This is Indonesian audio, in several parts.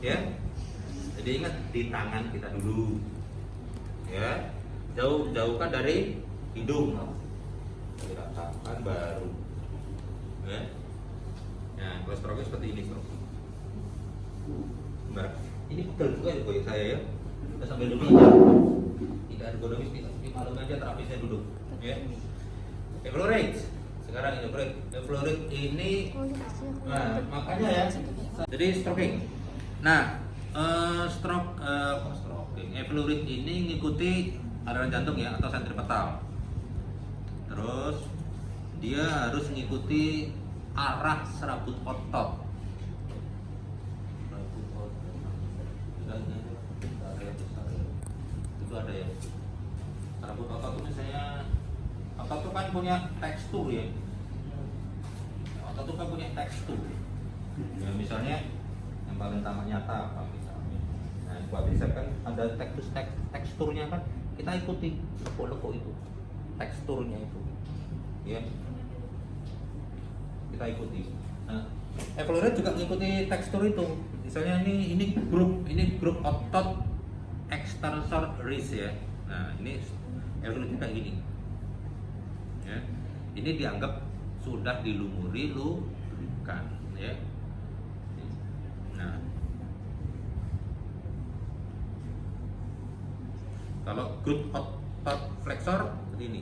ya. Jadi ingat di tangan kita dulu, ya. Jauhkan dari hidung. Kita tahan baru, ya. Nah, kalau stroke seperti ini stroke. Mbak, ini pegel juga ya goyang saya ya. Kita sambil duduk aja. Tidak ergonomis, kita malam aja terapisnya duduk, ya. Evaluate. Sekarang evaluate ini, nah, makanya ya. Jadi stroking. Nah, stroking. Evaluate ini ngikuti aliran jantung ya atau sentripetal. Terus dia harus mengikuti arah serabut otot. Itu ada ya. Serabut otot itu misalnya otot itu kan punya tekstur ya. Otot itu kan punya tekstur. Ya misalnya yang paling utama nyata apa misalnya. Nah, quadriceps kan ada teksturnya kan. Kita ikuti lekuk-lekuk itu. Teksturnya itu. Ya. Kita ikuti. Nah, evaluate juga mengikuti tekstur itu. Misalnya ini grup otot extensor wrist ya. Nah, ini evaluate kayak gini. Ya. Ini dianggap sudah dilumuri lubrikan ya. Nah, kalau grup otot flexor seperti ini,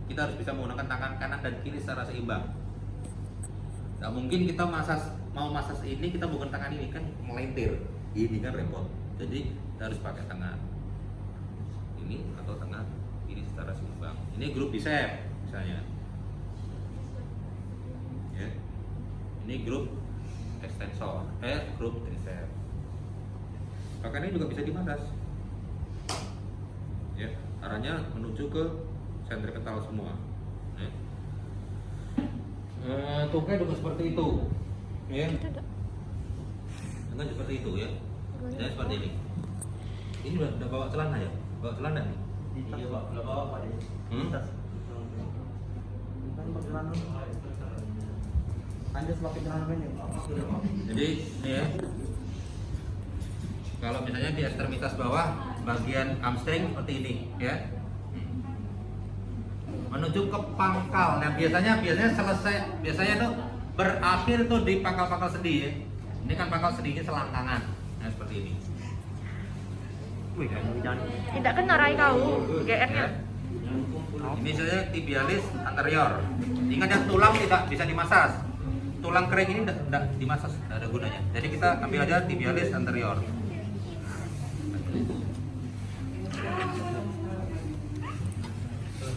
kita harus bisa menggunakan tangan kanan dan kiri secara seimbang. Nggak mungkin kita mau masas ini kita bukan tangan ini kan melentir, ini kan repot. Jadi kita harus pakai tangan ini atau tangan kiri secara seimbang. Ini grup bicep misalnya. Ya. Ini grup extensor, grup triceps. Bahkan ini juga bisa dimasas. Ya, arahnya menuju ke sentripetal semua. Ya. Tungkai juga seperti itu. Ya. Tungkai seperti itu ya. Ya seperti ini. Ini udah bawa celana ya? Bawa celana nih? Iya, udah bawa Pak. Anjas pakai celana pendek. Jadi ini ya. Kalau misalnya di ekstremitas bawah bagian hamstring seperti ini ya. Menuju ke pangkal. Nah, biasanya tuh berakhir tuh di pangkal-pangkal sendi ya. Ini kan pangkal sendinya selangkangan. Nah, seperti ini. Wih, Tidak kena rai kau, GR-nya. Ini saja tibialis anterior. Ingat ya, tulang tidak bisa dimasas. Tulang kering ini tidak dimasas, tidak ada gunanya. Jadi kita ambil aja tibialis anterior.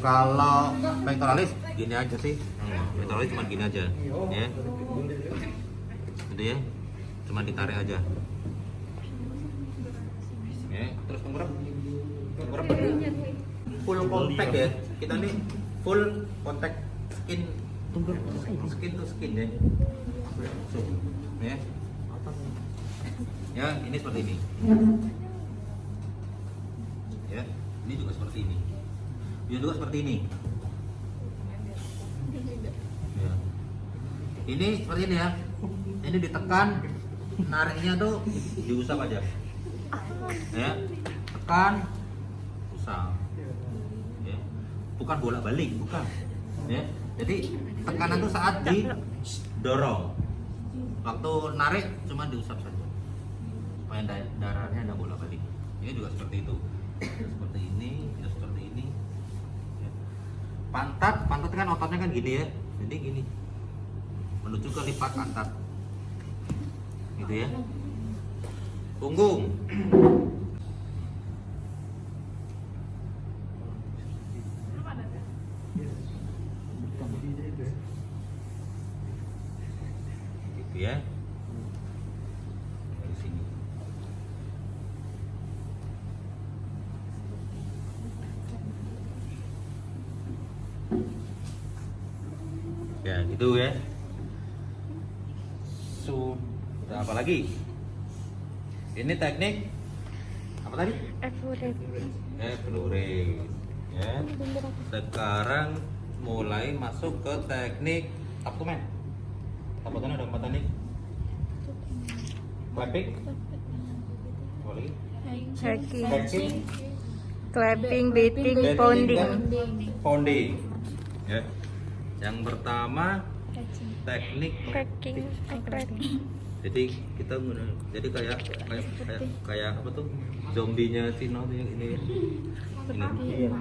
Kalau pectoralis gini aja sih. Pectoralis cuma gini aja, ya. Gitu ya. Cuma ditarik aja. Ya, terus penggerak full contact ya. Kita nih full contact skin to skin ya. Ya. Ya, ini seperti ini. Ya, ini juga seperti ini. Ini juga seperti ini. Ya. Ini seperti ini ya. Ini ditekan, nariknya tuh diusap aja. Ya, tekan, usap. Ya. Bukan bolak-balik, bukan. Ya. Jadi tekanan tuh saat didorong. Waktu narik cuma diusap saja. Supaya darahnya ada bolak-balik. Ini juga seperti itu. Seperti ini, ya seperti ini. Pantat kan ototnya kan gini ya, jadi gini menuju ke lipat pantat, gitu ya. Punggung, gitu ya. Di sini. Ya gitu ya. Sudah apa lagi? Ini teknik apa tadi? Evaluate. Ya. Sekarang mulai masuk ke teknik abdomen. Abdomen ada 4 teknik. clapping. Apa lagi? Hacking. Hacking. Clapping, beating, Beating, pounding. dan pounding. Ya. Yang pertama teknik Cracking, cracking. jadi kita jadi kayak apa tuh zombinya Cina tuh yang ini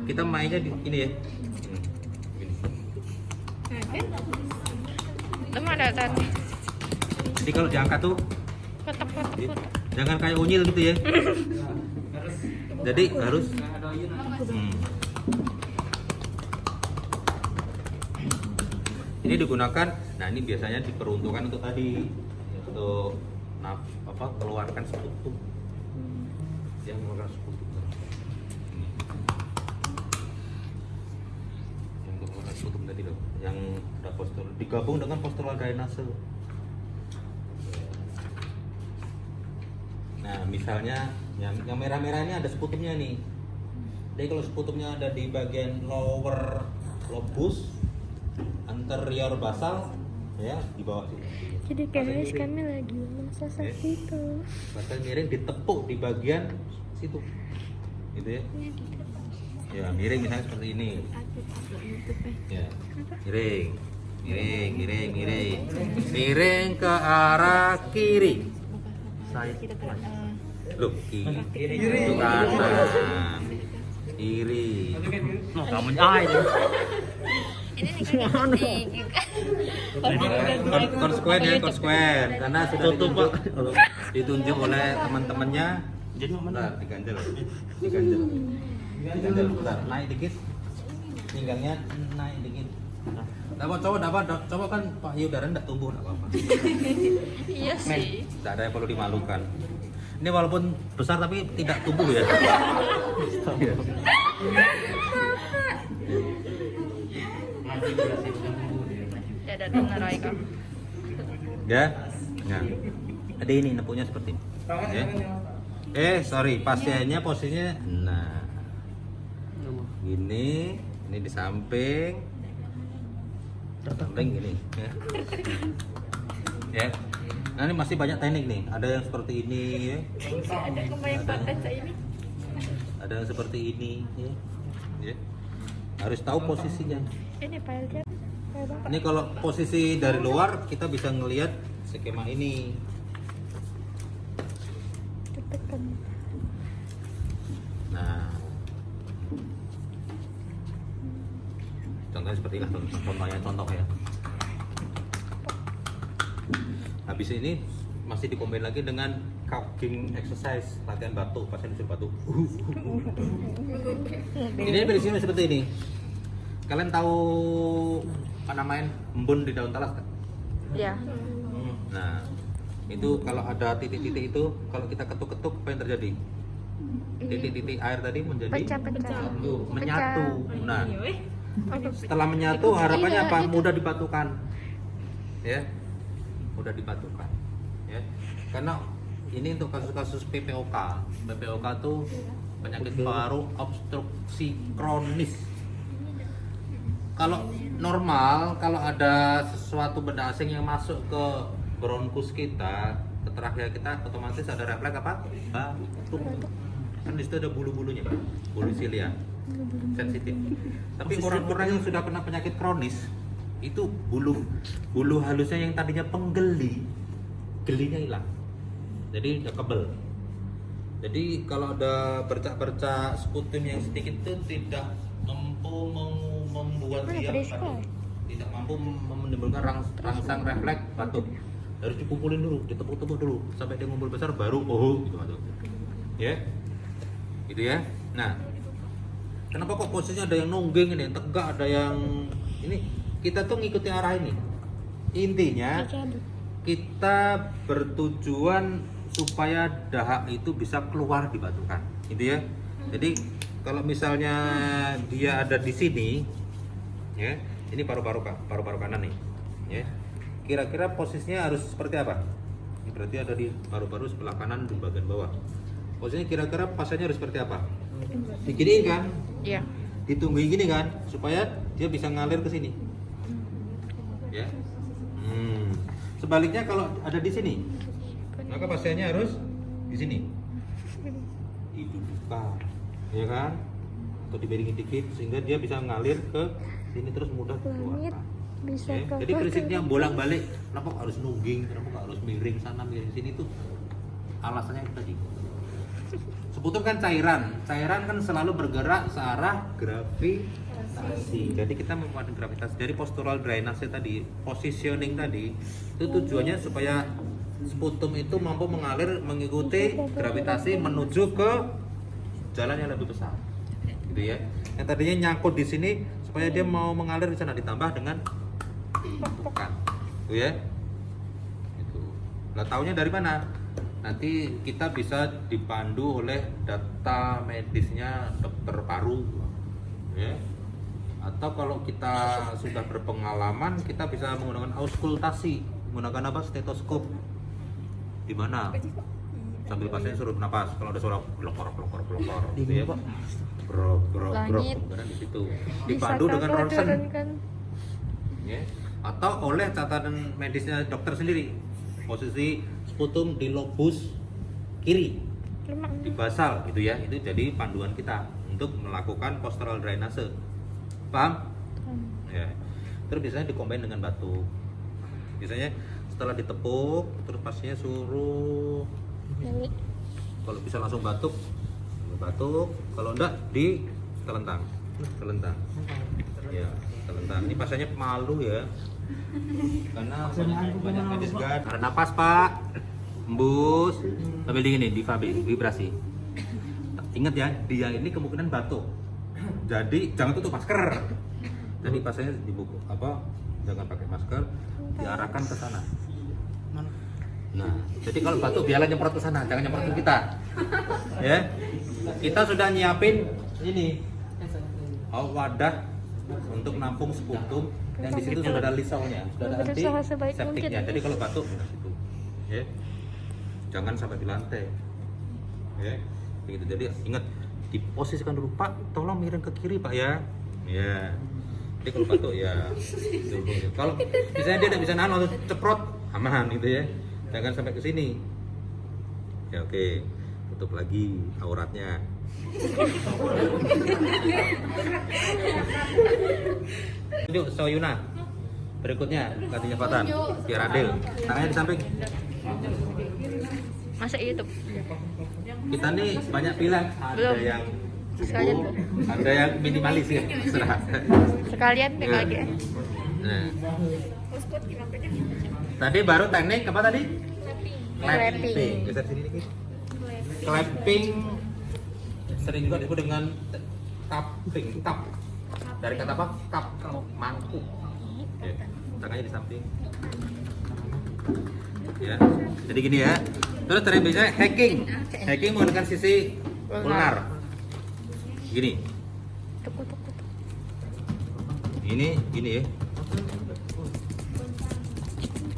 kita mainnya di ini ya ini. Itu mah ada tadi. Jadi kalau diangkat tuh Kotak-kotak. jangan kayak unyil gitu ya jadi harus ini digunakan. Nah ini biasanya diperuntukkan untuk tadi untuk keluarkan sekutu yang mengeluarkan sekutu yang mengeluarkan sekutu tadi loh yang ada postur digabung dengan postural drainase. Nah misalnya yang merah-merah ini ada sekutumnya nih. Jadi kalau sekutumnya ada di bagian lower lobus anterior basal ya di bawah sini. Jadi guys, kami lagi masak itu. Basal miring ditepuk di bagian situ. Gitu ya. Ya, miring misalnya seperti ini. Ya. Miring. Miring ke arah kiri. Loh, kiri. Itu kanan. Kiri. No, kamu nyai. Ini nih Konsekuen ya, konsekuen karena sudah ditunjuk oleh teman-temannya. Jadi Bentar, diganjel, bentar, naik dikit, pinggangnya naik dikit. Coba kan Pak Yudara enggak tumbuh enggak apa-apa. Iya sih. Tidak ada yang perlu dimalukan. Ini walaupun besar tapi tidak tumbuh ya. Ya ada narai kau. Ya. Nah. Ada ini nepuknya seperti ini. Ya. Sorry, pasiennya posisinya nah. Gini, ini di samping. Samping gini, ya. Ya. Nah, ini masih banyak teknik nih. Ada yang seperti ini, ya. Ada kebayang paten ini. Ada yang seperti ini, ya. Ya. Harus tahu posisinya. Ini filenya. Ini kalau posisi dari luar kita bisa ngelihat skema ini. Tekan. Nah, contohnya seperti ini, contoh ya. Habis ini masih dikombin lagi dengan calking exercise, latihan batu, pasien usul batu. Ini prinsipnya seperti ini. Kalian tahu apa namanya embun di daun talas kan? Ya. Nah, itu kalau ada titik-titik itu, kalau kita ketuk-ketuk apa yang terjadi? Titik-titik air tadi menjadi Pecah-pecah. menyatu. Nah, Aduh. setelah menyatu harapannya apa? Mudah dibatukan. Ya. Mudah dibatukan. Ya. Karena ini untuk kasus-kasus PPOK. PPOK tuh penyakit paru obstruksi kronis. Kalau normal, kalau ada sesuatu benda asing yang masuk ke bronkus kita, ke trachea kita, otomatis ada refleks apa? Batuk. Kan di situ ada bulu-bulunya, bulu silia, sensitif. Tapi orang-orang yang sudah kena penyakit kronis, itu bulu halusnya yang tadinya penggeli, gelinya hilang. Jadi udah kebel. Jadi kalau ada bercak-bercak sputum yang sedikit itu tidak mampu membuat dia tidak mampu menimbulkan rangsang refleks batuk. Harus dikumpulin dulu, ditepuk-tepuk dulu sampai dia ngumpul besar baru gitu batuk. Ya. Gitu ya. Nah, kenapa kok posisinya ada yang nungging ini, tegak, ada yang ini? Kita tuh ngikuti arah ini. Intinya kita bertujuan supaya dahak itu bisa keluar dibatukan, gitu ya. Jadi kalau misalnya dia ada di sini, ya, ini paru-paru kanan nih, ya. Kira-kira posisinya harus seperti apa? Ini berarti ada di paru-paru sebelah kanan di bagian bawah. Posisinya kira-kira pasiennya harus seperti apa? Diginiin kan? Iya. Ditungguin gini kan, supaya dia bisa ngalir ke sini. Ya. Sebaliknya kalau ada di sini, Maka pasiennya harus di sini. Didudukkan, ya kan? Atau diberingin dikit sehingga dia bisa ngalir ke sini terus mudah Langit dikeluarkan. bisa Oke, jadi prinsipnya bolak-balik, kenapa kok harus nungging, kenapa kok harus miring sana miring sini tuh alasannya itu tadi. Sputum kan cairan kan selalu bergerak searah gravitasi. Jadi kita memanfaatkan gravitasi dari postural drainase tadi, positioning tadi, itu tujuannya supaya sputum itu mampu mengalir mengikuti gravitasi menuju ke jalan yang lebih besar, gitu ya. Yang tadinya nyangkut di sini supaya dia mau mengalir di sana ditambah dengan tekan, gitu ya. Itu. Lah taunya dari mana? Nanti kita bisa dipandu oleh data medisnya dokter paru, ya. Atau kalau kita sudah berpengalaman, kita bisa menggunakan auskultasi, menggunakan apa? Stetoskop. Di mana? Sambil pasien suruh napas. Kalau ada suara blokor, gitu ya, Pak. Brok, Langit. karena di situ. bisa Dipandu dengan kakak ronsen. turunkan. Ya. Atau oleh catatan medisnya dokter sendiri. Posisi sputum di lobus kiri, di basal gitu ya. Itu jadi panduan kita untuk melakukan postural drainase. Paham? Ya. Terus biasanya dikombin dengan batuk. Biasanya setelah ditepuk terus pasiennya suruh, kalau bisa langsung batuk, kalau enggak di telentang. Ya, telentang. Ini pasiennya malu ya. Karena banyak medis guard. Tarik napas, Pak. Embus. Sambil dingin nih, vibrasi. Ingat ya, dia ini kemungkinan batuk. Jadi jangan tutup masker. Jadi pasiennya dibuka jangan pakai masker, diarahkan ke sana. Nah, jadi kalau batuk biarlah nyemprot ke sana, jangan nyemprot ke kita. Ya. Kita sudah nyiapin ini wadah untuk nampung sputum yang di situ sudah ada lisaunya, sudah ada Berusaha sebaik antiseptiknya. mungkin. Jadi kalau batuk di situ. Ya. Jangan sampai di lantai. Ya. Begitu. Jadi ingat diposisikan dulu, Pak, tolong miring ke kiri, Pak ya. Ya. Jadi kalau batuk ya dulu. Kalau misalnya dia tidak bisa nahan langsung ceprot, aman gitu ya. Jangan sampai ke sini. Ya oke. Tutup lagi auratnya. Yuk, Soyuna. Berikutnya ganti jabatan biar adil. Tangannya di samping. Masa YouTube? Kita nih banyak pilihan, ada Belum. yang Sekalian cukup, ada yang minimalis ya. Terserah. Sekalian PKG. Nah. Tadi baru teknik apa tadi? Clapping. Geser sini dikit. Clapping sering juga disebut dengan tapping, tap. Dari kata apa? Tap, mangkuk. Ya. Tangannya di samping. Ya. Jadi gini ya. Terus tadi biasanya hacking. Hacking menggunakan sisi ulnar. Gini. Tukuk. Ini gini ya.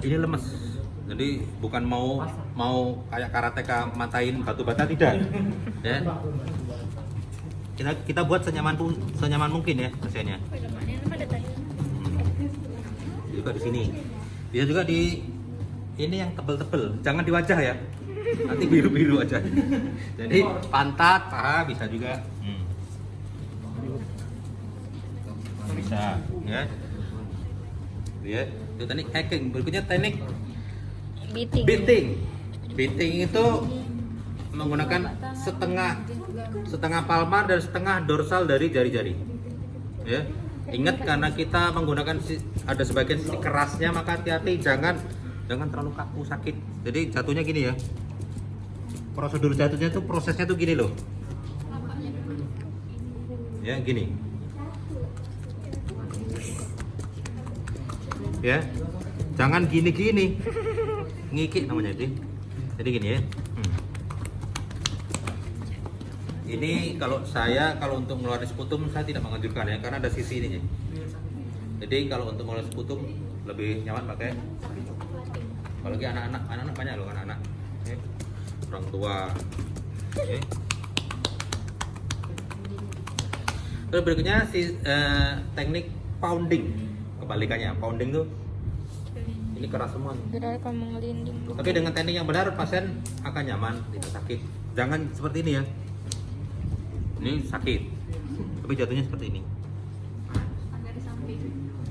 Ini lemes. Jadi bukan mau kayak karateka matain batu bata, tidak. Ya. Kita buat senyaman mungkin ya pasiennya. Juga di sini. Bisa juga di ini yang tebel-tebel. Jangan di wajah ya. Nanti biru-biru aja. Jadi pantat, paha bisa juga. Bisa, ya. Ya, itu teknik hacking. Berikutnya teknik beating. Beating itu menggunakan setengah palmar dan setengah dorsal dari jari-jari. Ya. Ingat karena kita menggunakan ada sebagian sisi kerasnya, maka hati-hati jangan terlalu kaku, sakit. Jadi jatuhnya gini ya. Prosedur jatuhnya tuh prosesnya tuh gini loh. Ya, gini. Ya. Jangan gini-gini. Ngikik namanya itu. Jadi gini ya. Ini kalau untuk mengeluarkan sputum saya tidak menganjurkan ya, karena ada sisi ininya. Jadi kalau untuk mengeluarkan sputum lebih nyaman pakai apalagi anak-anak banyak loh, anak-anak. Ya. Orang tua. Ya. Terus berikutnya teknik pounding. Kebalikannya, pounding tuh Ini keras semua. Kira kamu ngelinding. Tapi dengan teknik yang benar pasien akan nyaman, tidak sakit. Jangan seperti ini ya. Ini sakit, tapi jatuhnya seperti ini.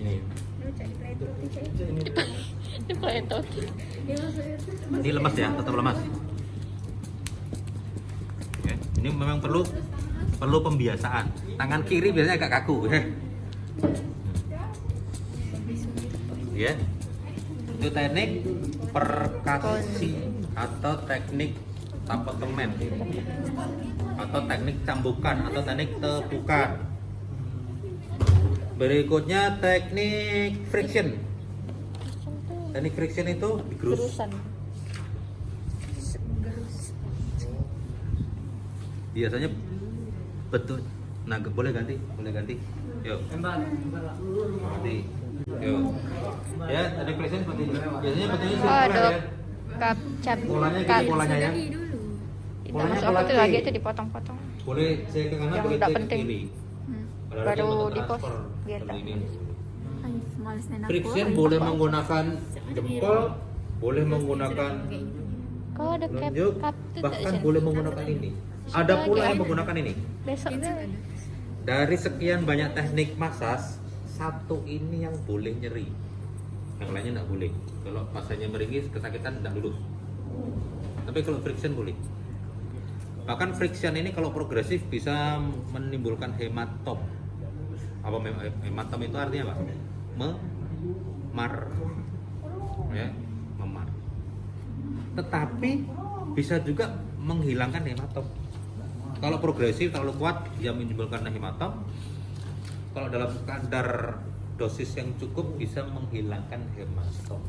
Ini. Ini pletot. Ini lemas ya, tetap lemas. Oke. Ini memang perlu pembiasaan. Tangan kiri biasanya agak kaku. Ya. Itu teknik perkasi atau teknik tapotemen atau teknik cambukan atau teknik tepukan. Berikutnya teknik friction. Teknik friction itu digerus. Gerusan. Biasanya betul. Nah, boleh ganti. Yuk. Ganti. Yuk. Ya, teknik friction seperti ini. Biasanya betulnya Oh, sirkular dok. ya. Kap cap. Polanya Kap. gini polanya ya. Tidak Polanya masuk aku pola tuh T. lagi itu dipotong-potong. Boleh saya ke kanan, Yang boleh nggak saya ke penting. kiri. Padahal Baru dia di pos transfer biar seperti tak. ini. Males Friction boleh menggunakan jempol, boleh menggunakan Kalau ada cap telunjuk, cap tuh bahkan tak, boleh menggunakan ini. Ada pula yang menggunakan ini. besok deh. Dari sekian banyak teknik massage, satu ini yang boleh nyeri. Yang lainnya tidak boleh. Kalau pasiennya meringis, kesakitan tidak lulus. Tapi kalau friction boleh. Bahkan friction ini kalau progresif bisa menimbulkan hematom. Apa hematom itu artinya apa? Memar. Ya, memar. Tetapi bisa juga menghilangkan hematom. Kalau progresif terlalu kuat dia menimbulkan hematom. Kalau dalam kadar dosis yang cukup bisa menghilangkan hematom.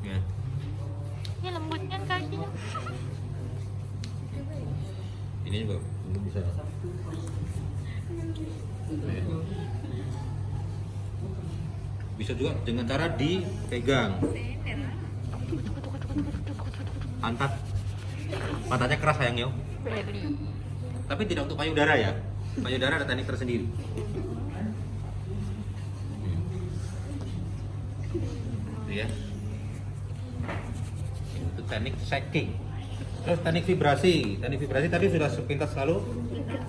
Ya. Ini lembut kan kakinya. Ini juga belum bisa. Ya. Bisa juga dengan cara dipegang. Pantatnya keras sayang yo. Beli. Tapi tidak untuk payudara ya. Payudara ada teknik tersendiri. Ya. Itu teknik shaking. Terus teknik vibrasi. Teknik vibrasi tadi sudah sepintas lalu.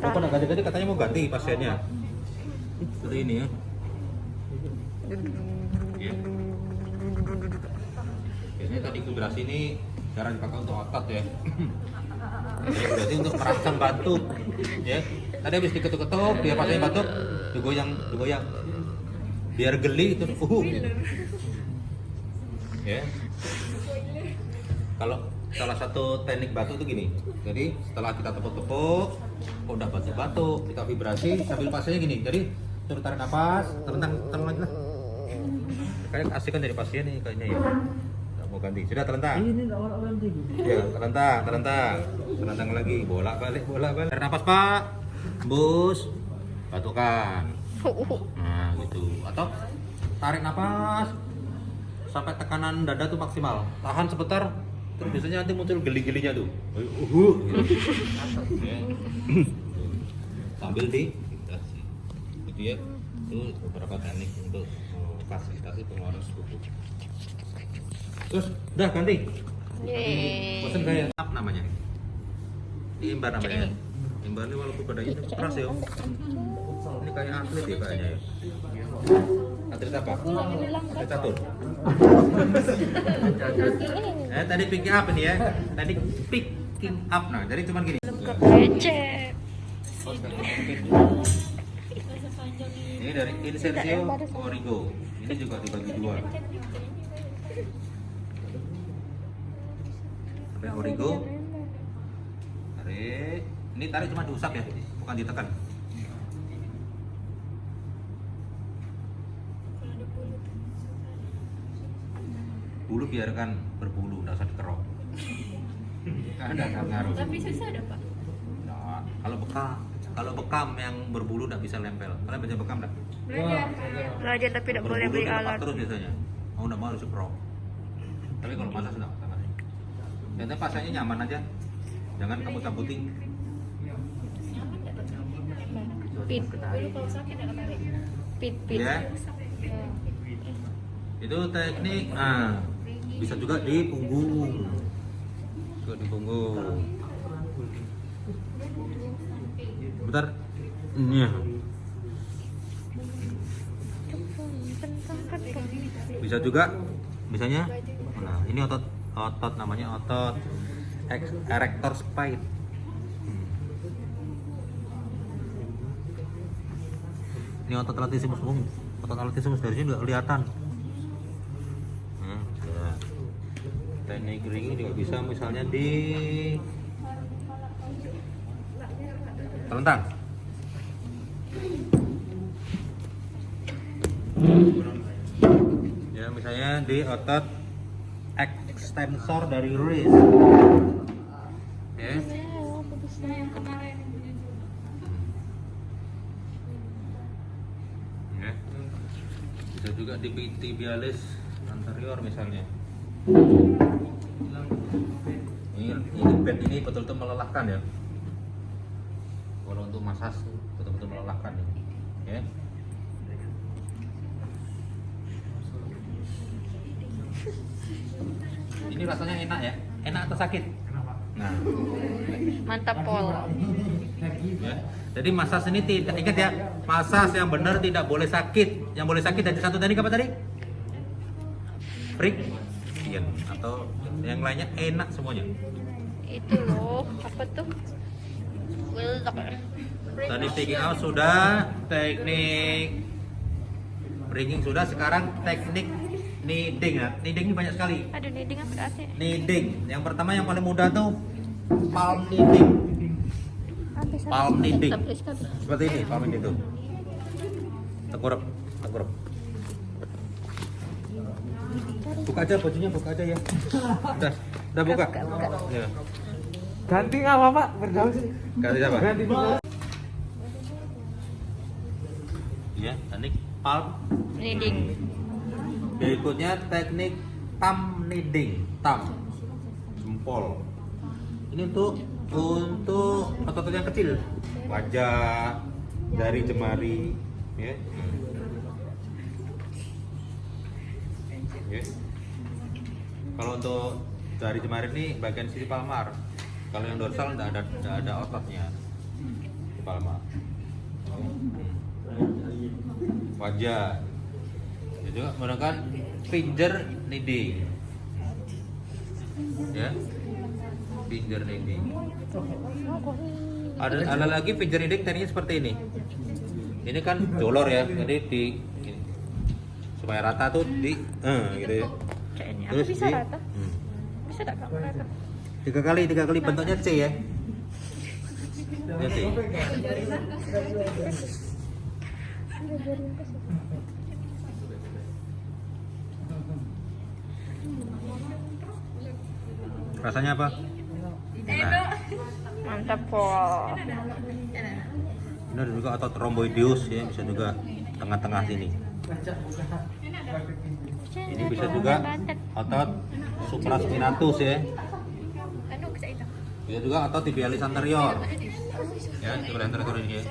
Bapak nak ganti-ganti katanya mau ganti pasiennya. Seperti ini ya. Ya. Biasanya teknik vibrasi ini jarang dipakai untuk otot ya. Berarti untuk merangsang batuk ya. Tadi habis diketuk-ketuk, biar pasiennya batuk, digoyang. Biar geli itu gitu. Ya. Kalau salah satu teknik batuk itu gini. Jadi setelah kita tepuk-tepuk, kok udah batuk-batuk, kita vibrasi sambil pasiennya gini. Jadi suruh tarik nafas, terentang lagi lah. Kayak asik kan dari pasien nih kayaknya ya. Nggak mau ganti. Sudah terentang. Ya, terentang lagi. Bolak-balik. Tarik nafas, Pak. Hembus. Batukan. Nah, gitu. Atau tarik nafas sampai tekanan dada tuh maksimal. Tahan sebentar. Terus biasanya nanti muncul geli-gelinya tuh. Gitu. Ya. Sambil di vibrasi. Gitu ya. Itu beberapa teknik untuk fasilitasi pengeluaran tubuh. Terus udah ganti. Yeay. Bosan kayak apa namanya? Ini imbar namanya. Imbar ini walaupun badannya keras ya. Ini kayak atlet ya kayaknya ya. Atlet apa? Atlet catur. Tadi picking up ini ya. Tadi picking up nah. Jadi cuman gini. Kecek. Ini dari Insertio Origo. Ini juga dibagi dua. Sampai Origo. Tarik. Ini tarik cuma diusap ya, bukan ditekan. Bulu biarkan berbulu, nggak usah dikerok. Karena nggak ngaruh. Tapi susah ada Pak. Nah, kalau bekam yang berbulu nggak bisa nempel. Kalian baca bekam nggak? Belajar tapi tidak boleh beli dilepas alat. terus biasanya. Mau nggak mau harus dikerok. Tapi kalau masak nggak masalah. Yang penting pasiennya nyaman aja. Jangan kamu cabutin. Pin. Dulu kalau sakit ada tarik. pit. Ya. Itu teknik bisa juga di punggung. Juga di punggung. Bentar. Iya. Bisa juga misalnya ini otot namanya otot erector spine. Ini otot latissimus umum. Otot latissimus dari sini nggak kelihatan. Ya. Teknik ringing juga bisa misalnya di telentang. Ya misalnya di otot extensor dari wrist. Ya. Ya. Bisa juga di tibialis anterior misalnya. Ini bed ini betul-betul melelahkan ya. Kalau untuk massage betul-betul melelahkan ini. Ya. Ini rasanya enak ya? Enak atau sakit? Nah, Mantap Pol. ya. Jadi massage ini tidak, ingat ya, massage yang benar tidak boleh sakit. Yang boleh sakit dari satu teknik apa tadi? Friction atau yang lainnya enak semuanya. Itu loh, apa tuh? Tadi taking out sudah, teknik breaking sudah, sekarang teknik kneading ya. Kneading ini banyak sekali. Aduh, kneading apa artinya? Kneading. Yang pertama yang paling mudah tuh palm kneading. Palm kneading. Seperti ini palm kneading tuh. Tengkurap. Buka aja bajunya, buka aja ya. Udah buka. Ya. Ganti apa Pak? Berdaun sih. Ganti siapa? Ganti Pak. Ya, teknik palm Kneading. berikutnya teknik thumb kneading. Thumb jempol. Ini untuk otot yang kecil, wajah, jari jemari, ya. Ya. Kalau untuk jari jemari ini bagian sisi palmar. Kalau yang dorsal tidak ada ototnya di palmar. Wajah. Ya juga menggunakan finger kneading. Ya. Finger kneading. Ada lagi finger kneading tekniknya seperti ini. Ini kan jolor ya, jadi ini, supaya rata tuh di gitu ya. Kayaknya Terus aku bisa di- rata. Bisa tak kamu rata? tiga kali bentuknya C ya. Ya, C. Rasanya apa? Enak. Mantap Pol. Ini ada juga otot rhomboideus ya, bisa juga tengah-tengah sini. Ini bisa juga otot supraspinatus ya. Bisa juga otot tibialis anterior. Ya, tibialis anterior ini ya.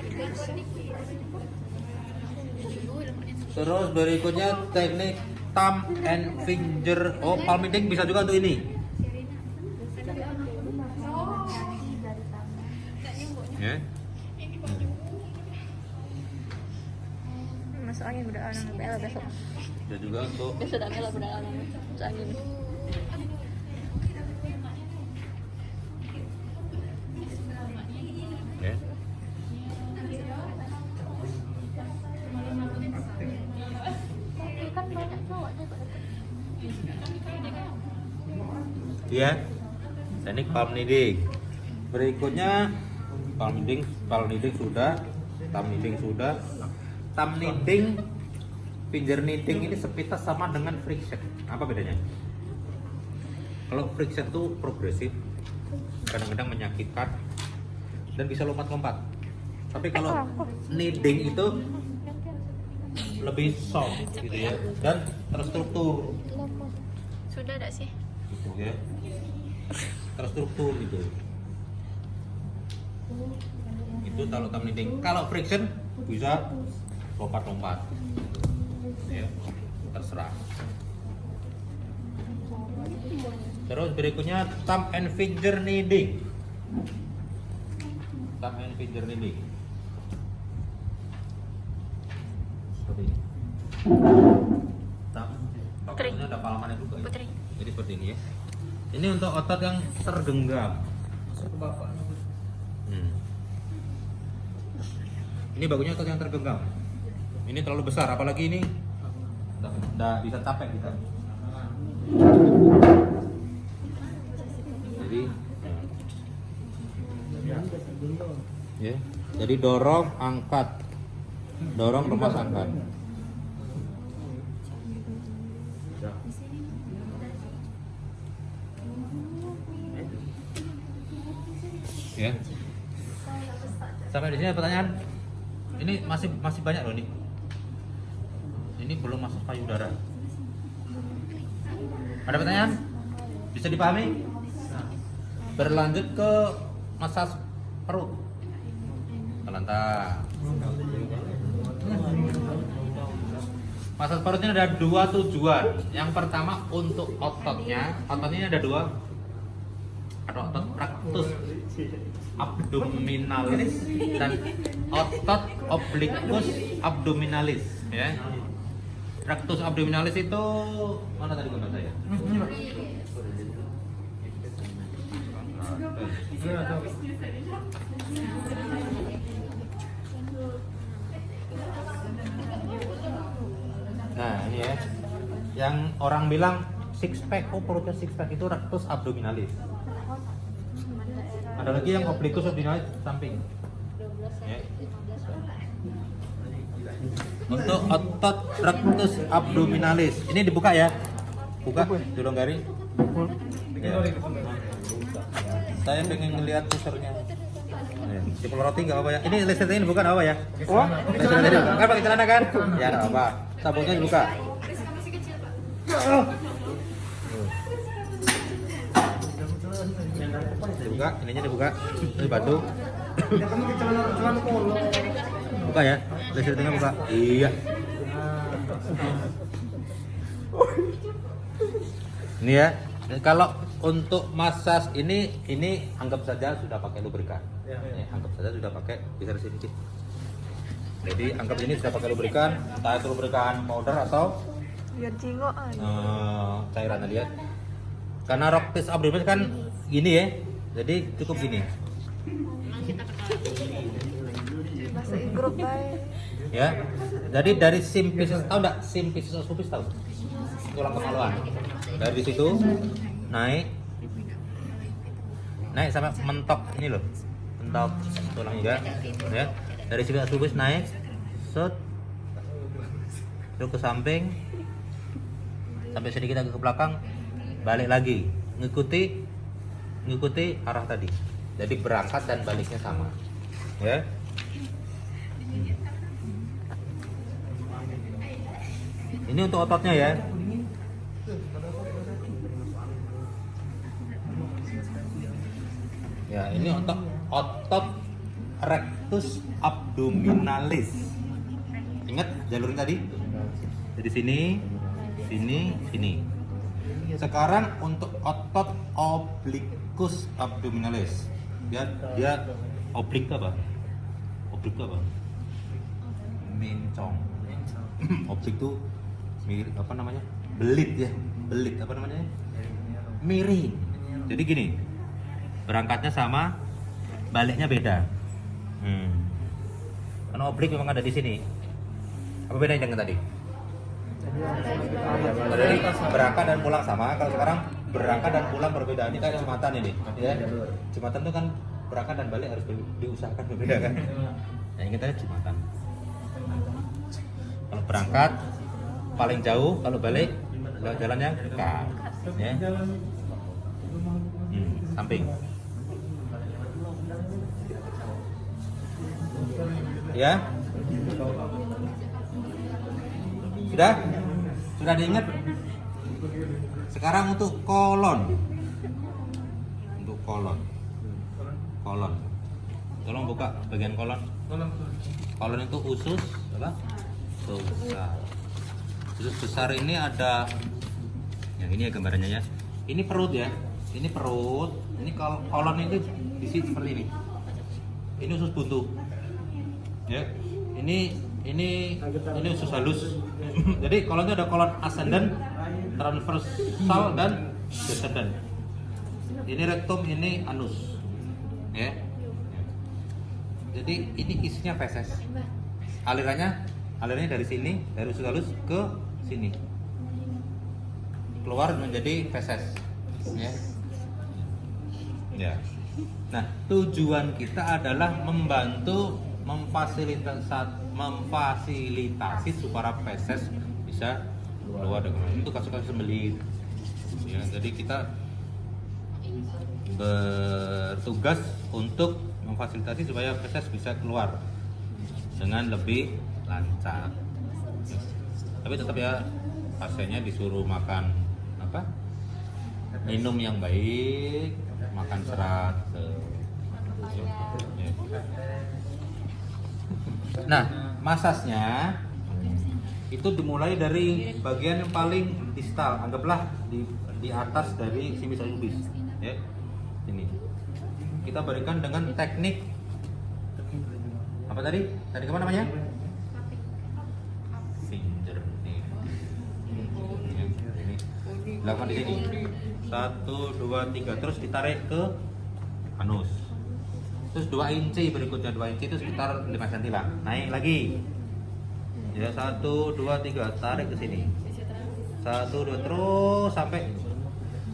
Terus berikutnya teknik thumb and finger. Oh, palm kneading bisa juga untuk ini. Ya. Masuk angin udah anak Bella besok. Bisa juga untuk Besok tak Bella udah anak masuk angin. ya. Kan banyak cowok juga. Iya. Teknik palm kneading. Berikutnya palm kneading sudah, thumb kneading sudah. Thumb kneading, finger kneading ini sepintas sama dengan friction. Apa bedanya? Kalau friction itu progresif, kadang-kadang menyakitkan dan bisa lompat-lompat. Tapi kalau kneading itu lebih soft gitu ya, dan terstruktur Sudah tak sih? gitu ya, terstruktur gitu. Itu kalau thumb kneading. Kalau friction bisa lompat-lompat. Ya, terserah. Terus berikutnya thumb and finger kneading. Thumb and finger kneading. Seperti ini. Thumb. Ini ada palamannya juga ya. Putri. Jadi seperti ini ya. Ini untuk otot yang tergenggam. Ini bagusnya otot yang tergenggam. Ini terlalu besar, apalagi ini udah bisa capek kita. Jadi, ya. Jadi dorong, angkat, dorong, remas, angkat. Ya. Sampai di sini ada pertanyaan. Ini masih banyak loh nih. Ini belum masuk payudara. Ada pertanyaan? Bisa dipahami? Berlanjut ke massage perut. Terlantar. Massage perut ini ada dua tujuan. Yang pertama untuk ototnya. Ototnya ada dua. Ada otot rectus abdominalis dan otot obliquus abdominalis, ya. Rectus abdominalis itu mana tadi gambar saya? Nah, ini ya. Yang orang bilang six pack, oh perutnya six pack itu rectus abdominalis. Ada lagi yang obliquus abdominalis samping. Ya. Untuk otot rectus abdominalis, ini dibuka ya, buka, dilonggari. Ya. Saya pengen ngelihat pusernya. Dipeloroti nggak apa ya? Ini lesetnya ini bukan apa ya? Wah, Lesetnya ini kan pakai celana kan? Ya nggak apa. Sabunnya dibuka. Dibuka, ininya dibuka, ini batu. Buka ya, lesetnya buka. Iya. Ini ya. Kalau untuk massage ini anggap saja sudah pakai lubrikan. Anggap saja sudah pakai, bisa di sini. Jadi anggap ini sudah pakai lubrikan, entah itu lubrikan powder atau Biar jingok cairan tadi ya. Karena rectus abdominalis kan gini ya, jadi cukup gini. Masuk grup baik. Ya, jadi dari simpisis, tahu nggak simpisis supis tahu? Tulang kemaluan. Dari situ naik sampai mentok ini loh, mentok tulang juga. Ya, dari simpisis supis naik, set, terus ke samping, sampai sedikit agak ke belakang, balik lagi, ngikuti arah tadi. Jadi berangkat dan baliknya sama. Ya. Ini untuk ototnya ya. Ya, ini untuk otot rectus abdominalis. Ingat jalurnya tadi? Dari sini, sini. Sekarang untuk otot obliquus abdominalis. Dia oblik apa? Oblik apa? Mencong. Oblik tuh mirip apa namanya? Belit ya. Belit apa namanya? Miring. Jadi gini. Berangkatnya sama, baliknya beda. Karena oblik memang ada di sini. Apa bedanya dengan tadi? Tadi berangkat dan pulang sama. Kalau sekarang berangkat dan pulang berbeda. Ini kayak jembatan ini, ya. Jembatan itu kan berangkat dan balik harus diusahakan berbeda kan. Nah, ini kita jembatan. Kalau berangkat paling jauh, kalau balik jalannya dekat, ya. Samping. Ya. Sudah diingat? Sekarang untuk kolon. Untuk kolon. Tolong buka bagian kolon. Kolon itu usus apa? besar. Usus besar ini ada yang ini ya gambarannya ya. Ini perut ya. Ini perut. Ini kolon itu di sini seperti ini. Ini usus buntu. Ya. Ini usus halus. Jadi kolonnya ada kolon ascendant, transversal dan descendant. Ini rektum, ini anus. Ya. Jadi ini isinya feses. Alirannya dari sini, dari usus halus ke sini. Keluar menjadi feses. Ya. Ya. Nah, tujuan kita adalah membantu memfasilitasi supaya feses bisa keluar dengan itu kasus-kasus sembelit. Ya, jadi kita bertugas untuk memfasilitasi supaya feses bisa keluar dengan lebih lancar. Tapi tetap ya pasiennya disuruh makan apa? Minum yang baik, makan serat. Nah, masasnya itu dimulai dari bagian yang paling distal, anggaplah di atas dari simis pubis, ya. Ini kita berikan dengan teknik apa tadi? Tadi apa namanya? Finger. Ini dilakukan di sini. 1, 2, 3 terus ditarik ke anus. Terus 2 inci berikutnya, 2 inci itu sekitar 5 cm lah. Naik lagi. Ya 1, 2, 3 tarik ke sini. 1, 2 terus sampai.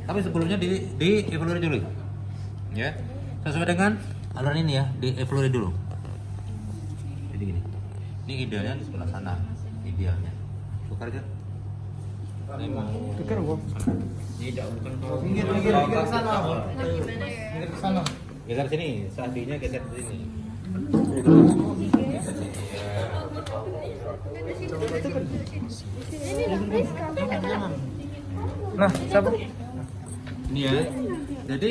Tapi sebelumnya di evaluasi dulu. Ya. Sesuai dengan aliran ini ya, di evaluasi dulu. Jadi gini. Ini idealnya di sebelah sana. Idealnya. Tukar aja. Ini mau Tukar gua. tidak bukan kalau Minggir ke sana. Minggir ke sana. geser sini, sandinya geser ke sini. Nah, siapa? Ini ya. Jadi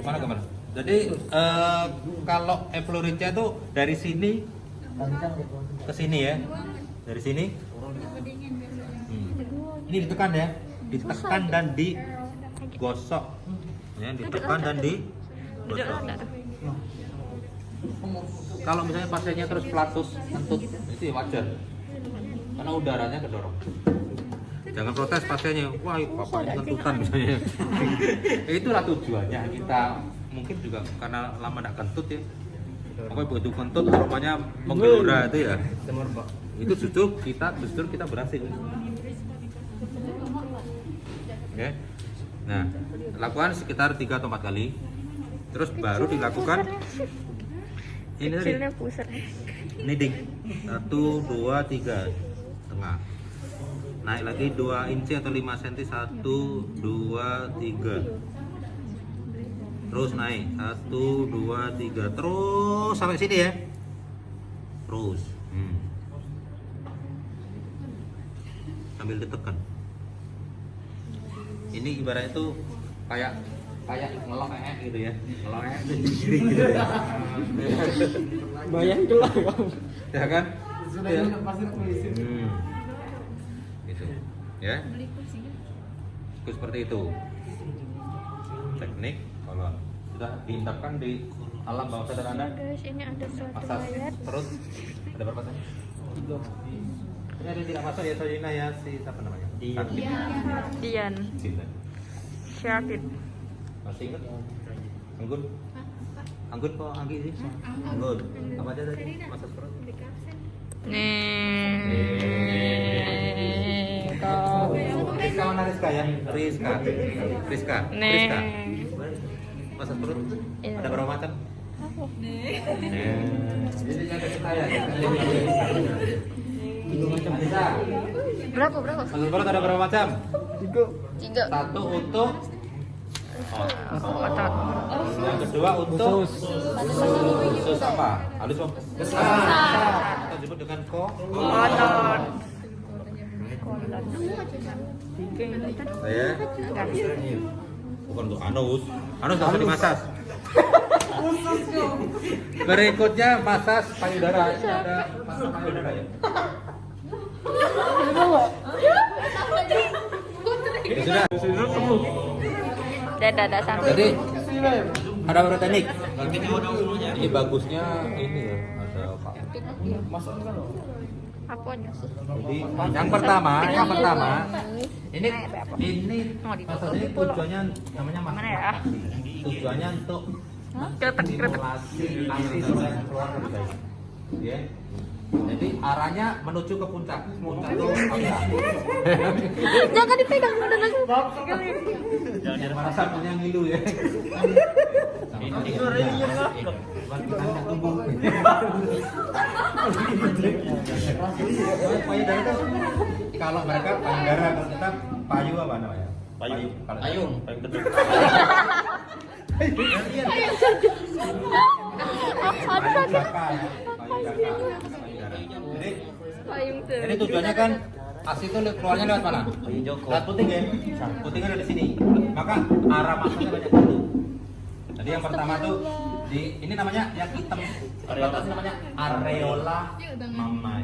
kemana? Jadi kalau efloritia itu dari sini ke sini ya, dari sini. Ini ditekan ya, ditekan dan digosok, ya, ditekan dan digosok. Kalau misalnya pasiennya terus flatus, kentut, itu ya wajar, karena udaranya kedorong. Jangan protes pasiennya, wah bapak ini kentutan misalnya. Itulah tujuannya kita, mungkin juga karena lama tidak kentut ya. Apa begitu kentut aromanya menggelora itu ya. Itu justru kita berhasil. Oke. Nah, lakukan sekitar 3 atau 4 kali. Terus baru dilakukan ini tadi. Kecilnya pusat. Kneading. 1, 2, 3 tengah. Naik lagi 2 inci atau 5 cm. 1, 2, 3. Terus naik 1, 2, 3 terus sampai sini ya. Terus. Sambil ditekan. Ini ibaratnya tuh kayak ngelok gitu ya. Ngelok gitu ya. Bayangin lah kamu. Ya kan? Sudah Ya. ini pasti polisi. Gitu. Ya. Seperti itu. Teknik kalau sudah diintapkan di alam bawah sadar Anda, Guys, ini ada suatu massage mayat. perut. Ada berapa tadi? 3. Ini ada yang tidak masuk ya, Soyina ya, si siapa namanya? Dian. Dian. Syafid. Masih ingat? Anggun? Anggun kok Anggi sih? Anggun. Apa aja tadi? Massage perut. Rizka mana Rizka ya? Rizka. Massage perut? Iya. Ada berapa macam? Jadi ada kita ya. Anissa, Berapa? massage perut ada berapa macam? 3. 1 untuk Otot. yang kedua untuk usus apa? Halus apa? Besar. Atau disebut dengan Otot. saya bukan untuk anus nggak usah dimasas. Berikutnya masas payudara. Ini ada masas payudara ya. Ya sudah. Dadah sampai. Jadi ada beberapa teknik. Ini bagusnya ini ya, ada apa? Apanya sih? Jadi yang pertama ini maksudnya tujuannya namanya Mana ya? tujuannya untuk Kretek. stimulasi aksi yang keluar dari bayi. Ya. Jadi arahnya menuju ke puncak. Puncak itu apa? Jangan dipegang udah langsung. Mana satunya ngilu ya. Payudara itu kalau mereka payudara, kalau kita payu apa namanya? Payu. Payung. Payung teduh. Jadi tujuannya kan ASI itu keluarnya lewat mana? Lewat puting ya. Puting ada di sini. Maka arah masuknya banyak itu. Jadi yang pertama tuh ini namanya yang hitam. Atas namanya areola mammae.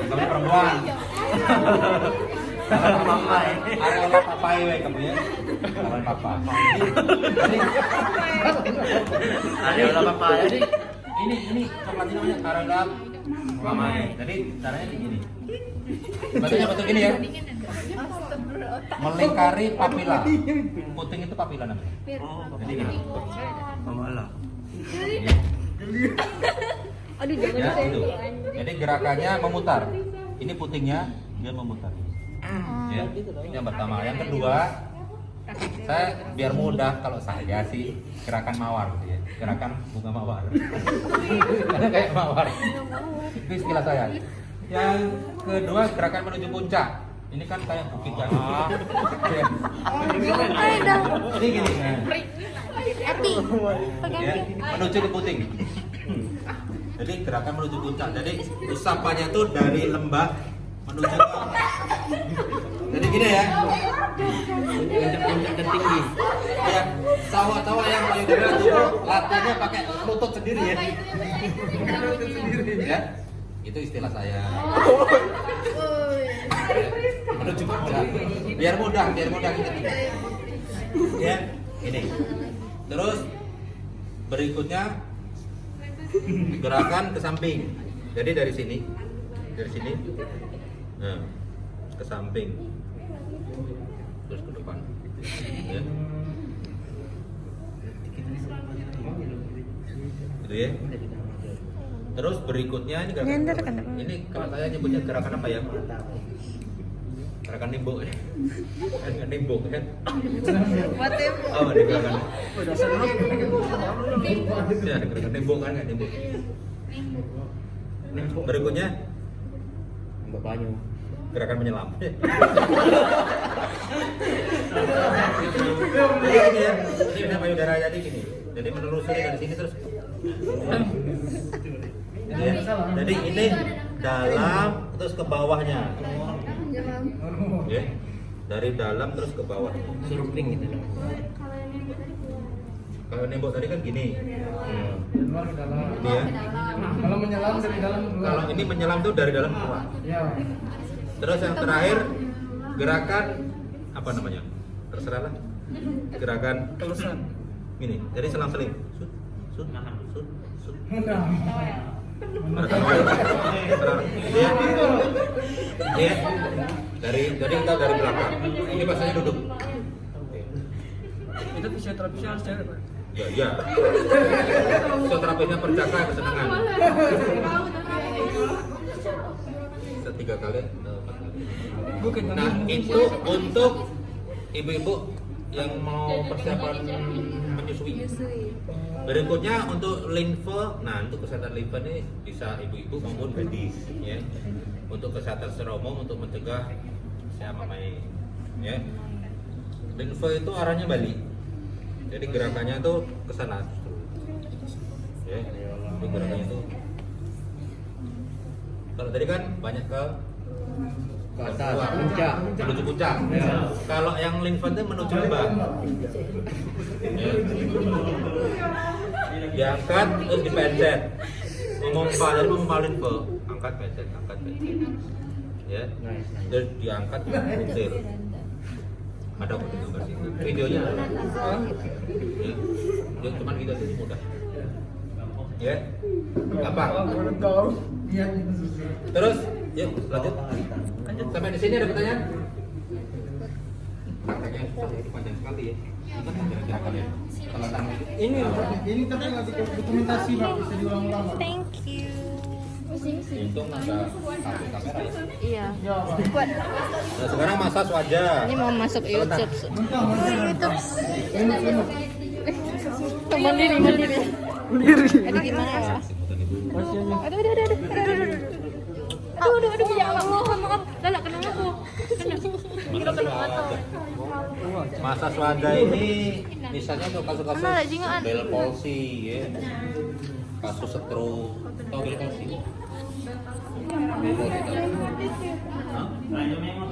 Kamu perempuan. Mammae. Areola papai we kamu ya. Kamu papa. Jadi areola papai. Jadi ini coklatnya namanya areola mammae. Jadi caranya begini. Batunya bentuk gini ya. Melingkari papila. Puting itu papila namanya. Jadi gini. Aduh jangan Ya, gitu. itu. Jadi gerakannya memutar. Ini putingnya dia memutar. Ya, ini yang pertama. Yang kedua, saya biar mudah kalau saya sih gerakan mawar gitu ya. Gerakan bunga mawar. Karena kayak mawar. Itu istilah saya. Yang kedua gerakan menuju puncak. Ini kan kayak bukit kan. Ini gini. Hati. Ya, menuju ke puting. Jadi gerakan menuju puncak. Jadi usapannya tuh dari lembah menuju ke. Jadi gini ya. Puncak tinggi. Ya, sawah-sawah yang payudara tuh latihannya pakai lutut sendiri ya. Ya. Itu istilah saya. Menuju puncak. Biar mudah kita. Ya, ini. Terus berikutnya gerakan ke samping. Jadi dari sini, nah, ke samping, terus ke depan. Ya. Gitu ya. Terus berikutnya ini gerakan. Ini kalau saya nyebutnya gerakan apa ya? Gerakan nimbuk ya. Gerakan nimbuk kan? Oh, ini gerakan. Ya, gerakan nimbuk kan nggak nimbuk. Berikutnya gerakan menyelam. Jadi gini ya, ini udah payudara jadi gini. Jadi menelusuri dari sini terus. Jadi, ya. Jadi ini dalam terus ke bawahnya. Ya. Dari dalam terus ke bawah. Surfing gitu. Kalau nembok tadi kan gini. Dari luar ke dalam. Ini ya. Kalau menyelam dari dalam keluar. Kalau ini menyelam tuh dari dalam keluar. Ya. Terus yang terakhir gerakan apa namanya? Terserah lah. Gerakan Telusan. gini. Jadi selang-seling. Sut, sut, sut, sut. Mudah. Ya. Ya. Dari kita dari belakang. Ini bahasanya duduk. Itu fisioterapisnya harus cewek, Pak. Ya. Fisioterapisnya percaka kesenangan. Setiga kali, 4 kali. Bukan. Nah, itu untuk ibu-ibu yang mau persiapan menyusui. Berikutnya untuk limfe, nah untuk kesehatan limfe ini bisa ibu-ibu maupun medis, ya. Untuk kesehatan seromom untuk mencegah mamai, ya. Limfe itu arahnya balik, jadi gerakannya itu ke sana, ya. Jadi gerakannya itu, kalau tadi kan banyak ke atas, puncak, menuju puncak. Ya. Kalau yang limfe itu menuju lembah. Ya. Diangkat terus dipencet. Memompa, jadi memompa limfe. angkat becek, ya. Dan diangkat butir. Ada kok di gambar sini. Videonya ada. Ya, cuman gitu aja mudah. Ya. Gampang. Iya. Terus, yuk lanjut. Sampai di sini ada pertanyaan? Pertanyaan panjang sekali ya. Kita kira-kira kalian. Kalau tanya Ini tapi lagi dokumentasi Pak, bisa diulang-ulang Pak. Thank you. untung ada satu kamera ya. Iya. Ya Pak. Nah, sekarang massage wajah. Ini mau masuk YouTube. Mentah, mentah. Mandiri. Aduh gimana ya? Aduh, ya Allah, maaf. Lala kena aku. Massage wajah ini misalnya untuk kasus-kasus Mana jingaan? bel palsy ya. Kasus stroke, tau bel palsy? Bel palsy tau? Hah?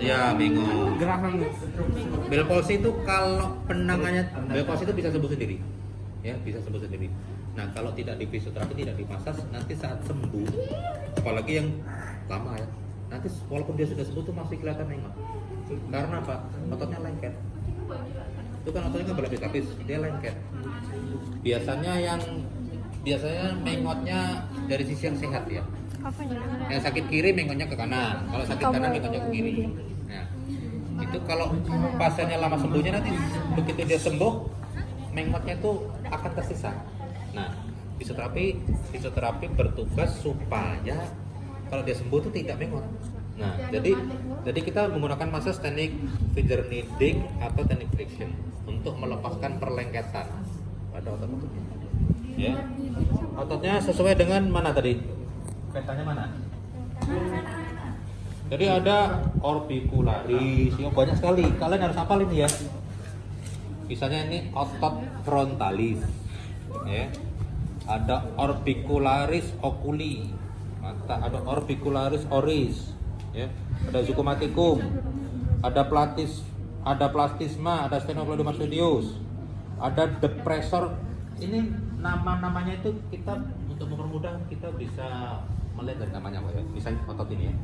Ya, bingung. Gerakan. Bel palsy itu kalau penanganannya bel palsy itu bisa sembuh sendiri. Ya, bisa sembuh sendiri. Nah, kalau tidak di fisioterapi, tidak dimasas, nanti saat sembuh, apalagi yang lama ya, nanti walaupun dia sudah sembuh tuh masih kelihatan mengot. Karena apa? Ototnya lengket. Itu kan ototnya kan berlapis-lapis, dia lengket. Biasanya mengotnya dari sisi yang sehat ya. Yang sakit kiri mengotnya ke kanan, kalau sakit kanan mengotnya ke kiri. Nah, itu kalau pasiennya lama sembuhnya nanti begitu dia sembuh, mengotnya itu akan tersisa. Nah, fisioterapi bertugas supaya kalau dia sembuh itu tidak mengot. Nah, jadi kita menggunakan massage teknik finger kneading atau teknik friction untuk melepaskan perlengketan pada otot-ototnya. Ya, ototnya sesuai dengan mana tadi? Petanya mana? Jadi ada orbicularis, ya banyak sekali. Kalian harus hafal ini ya. Misalnya ini otot frontalis, ya. Ada orbicularis oculi, ada orbicularis oris, ya. Ada zygomatikum, ada plastisma, ada stenochloidomastoideus, ada depressor. Ini nama-namanya itu kita untuk mempermudah kita bisa melihat dari namanya Pak ya. Misalnya otot ini ya.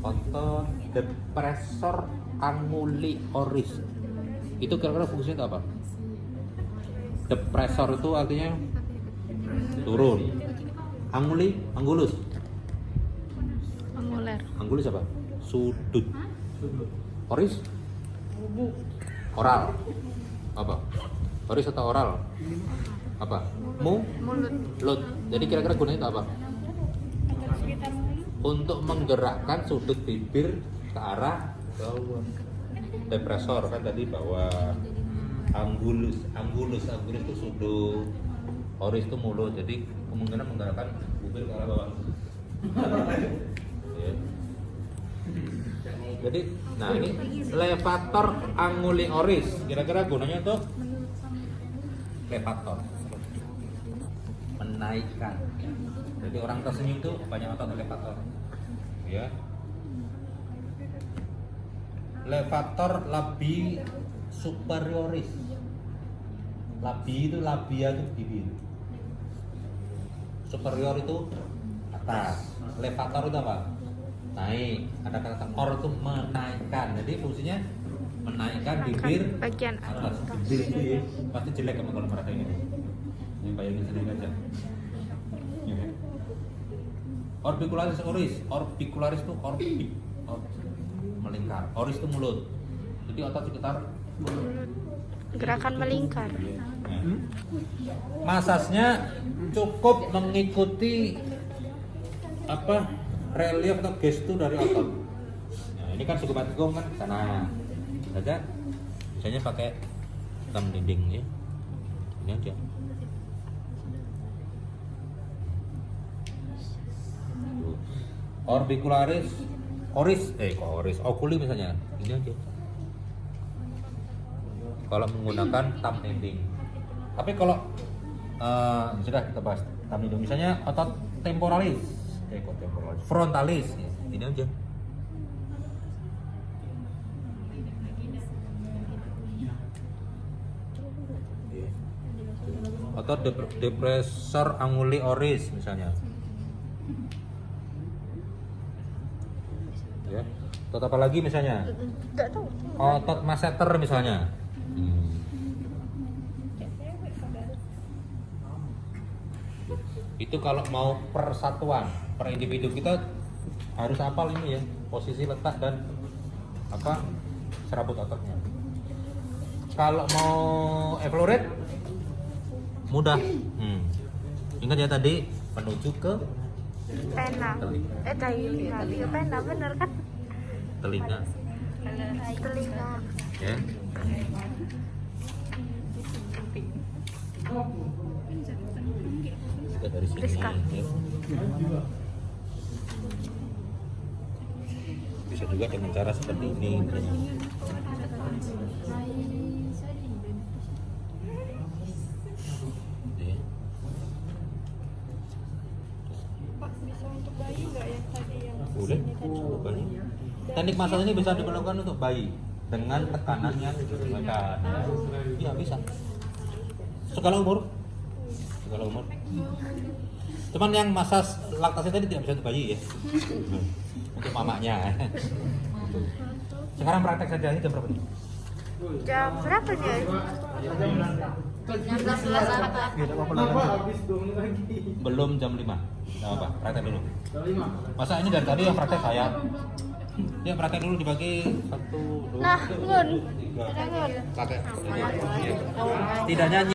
Otot depressor anguli oris. Itu kira-kira fungsinya itu apa? Depressor itu artinya turun. Angulus. Anguler. Angulus apa? Sudut. Oris? Oral. Apa? Oris atau oral? Apa? Mulut. Jadi kira-kira gunanya itu apa? Untuk menggerakkan sudut bibir ke arah bawah. Depressor kan tadi bahwa angulus itu sudut, oris itu mulut, jadi kemungkinan menggerakkan bibir ke arah bawah. Ya. Jadi, nah ini levator anguli oris, kira-kira gunanya untuk levator, menaikkan. Jadi orang tersenyum itu banyak otot levator, ya. Levator labii superioris. Labii itu labia itu bibir. Superior itu atas. Levator itu apa? Naik. Ada kata or itu menaikkan. Jadi fungsinya menaikkan bibir bagian atas. Bibir itu ya pasti jelek kalau merasa ini. Yang bayangin sendiri aja. Ya. Orbicularis oris. Orbicularis itu melingkar. Oris itu mulut. Jadi otot sekitar gerakan melingkar. Masasnya cukup mengikuti apa relief atau gestur dari otot. Nah, ini kan zygomatikum kan sana. Saja misalnya pakai thumb dinding ya. Ini aja. Orbicularis oris, oculi misalnya, ini aja. Kalau menggunakan thumb dinding. Tapi kalau sudah kita bahas thumb dinding, misalnya otot temporalis, frontalis, ya, ini aja. Otot depressor anguli oris misalnya. Otot apa lagi misalnya? Enggak tahu. Otot masseter misalnya. Itu kalau mau persatuan, per individu kita harus hafal ini ya, posisi letak dan apa serabut ototnya. Kalau mau evaluate mudah. Ingat ya tadi menuju ke Pena. Telinga. Iya pena bener kan? telinga. Telinga. Ya. Kita dari sini. Rizka. Ya. Bisa juga dengan cara seperti ini. Ya. Pak, bisa untuk bayi nggak yang tadi yang Boleh. Boleh. Teknik massage ini bisa dilakukan untuk bayi dengan tekanan yang digunakan. Iya bisa. Segala umur. Segala umur. Cuman yang massage laktasi tadi tidak bisa untuk bayi ya. Untuk mamanya. Sekarang praktek saja ini jam berapa nih? Jam berapa nih? Kenapa habis 2 menit lagi? Belum jam 5. Enggak apa, praktek dulu. Jam 5. Masa ini dari tadi yang praktek saya. Ya praktek dulu dibagi 1, 2, Nah, ngun. 3. Ada ngun. Pakai. Tidak nyanyi.